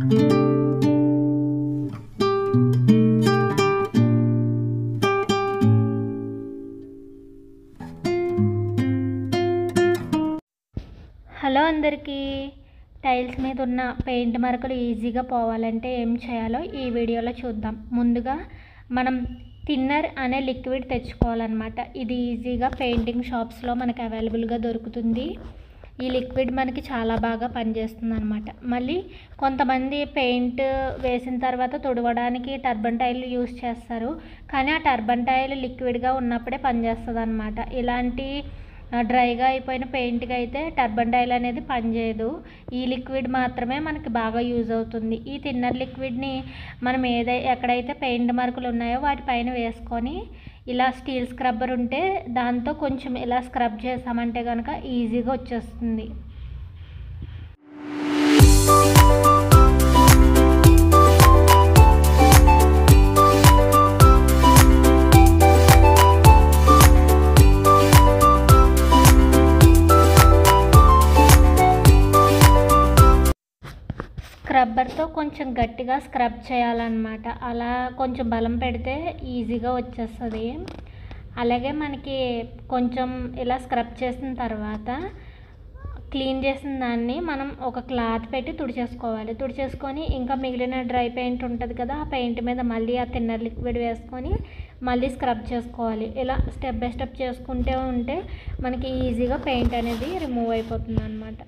Hello అందరికీ, tiles మీద ఉన్న పెయింట్ మరకలు ఈజీగా పోవాలంటే ఏం చేయాలో ఈ వీడియోలో చూద్దాం. ముందుగా మనం థిన్నర్ అనే లిక్విడ్ తెచ్చుకోవాలన్నమాట. ఇది ఈజీగా పెయింటింగ్ షాప్స్లో మనకు అవైలబుల్గా దొరుకుతుంది. ఈ లిక్విడ్ మనకి చాలా బాగా పనిచేస్తుంది అనమాట. మళ్ళీ కొంతమంది పెయింట్ వేసిన తర్వాత తుడవడానికి టర్బంటైల్ యూస్ చేస్తారు, కానీ ఆ టర్బంటైల్ లిక్విడ్గా ఉన్నప్పుడే పనిచేస్తుంది అనమాట. ఇలాంటి డ్రైగా అయిపోయిన పెయింట్కి అయితే టర్బంటైల్ అనేది పనిచేయదు. ఈ లిక్విడ్ మాత్రమే మనకి బాగా యూజ్ అవుతుంది. ఈ థిన్నర్ లిక్విడ్ని మనం ఎక్కడైతే పెయింట్ మార్కులు ఉన్నాయో వాటిపైన వేసుకొని ఇలా స్టీల్ స్క్రబ్బర్ ఉంటే దాంతో కొంచెం ఇలా స్క్రబ్ చేసామంటే కనుక ఈజీగా వచ్చేస్తుంది. స్క్రబ్బర్తో కొంచెం గట్టిగా స్క్రబ్ చేయాలన్నమాట. అలా కొంచెం బలం పెడితే ఈజీగా వచ్చేస్తుంది. అలాగే మనకి కొంచెం ఇలా స్క్రబ్ చేసిన తర్వాత క్లీన్ చేసిన దాన్ని మనం ఒక క్లాత్ పెట్టి తుడిచేసుకోవాలి. తుడిచేసుకొని ఇంకా మిగిలిన డ్రై పెయింట్ ఉంటుంది కదా, ఆ పెయింట్ మీద మళ్ళీ ఆ థిన్నర్ లిక్విడ్ వేసుకొని మళ్ళీ స్క్రబ్ చేసుకోవాలి. ఇలా స్టెప్ బై స్టెప్ చేసుకుంటూ ఉంటే మనకి ఈజీగా పెయింట్ అనేది రిమూవ్ అయిపోతుంది అన్నమాట.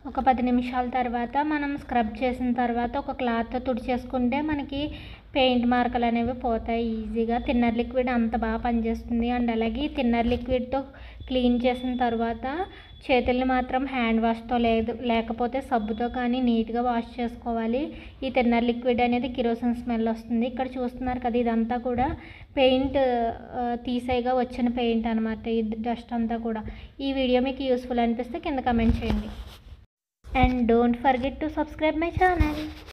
ఒక 10 నిమిషాల తర్వాత మనం స్క్రబ్ చేసిన తర్వాత ఒక క్లాత్తో తుడిచేసుకుంటే మనకి పెయింట్ మార్కలు అనేవి పోతాయి ఈజీగా. థిన్నర్ లిక్విడ్ అంత బాగా పనిచేస్తుంది. అండ్ అలాగే థిన్నర్ లిక్విడ్తో క్లీన్ చేసిన తర్వాత చేతుల్ని మాత్రం హ్యాండ్ వాష్తో లేకపోతే సబ్బుతో కానీ నీట్గా వాష్ చేసుకోవాలి. ఈ థిన్నర్ లిక్విడ్ అనేది కిరోసిన్ స్మెల్ వస్తుంది. ఇక్కడ చూస్తున్నారు కదా, ఇదంతా కూడా పెయింట్ తీసేగా వచ్చిన పెయింట్ అనమాట. ఇది డస్ట్ అంతా కూడా. ఈ వీడియో మీకు యూస్ఫుల్ అనిపిస్తే కింద కమెంట్ చేయండి. And don't forget to subscribe my channel.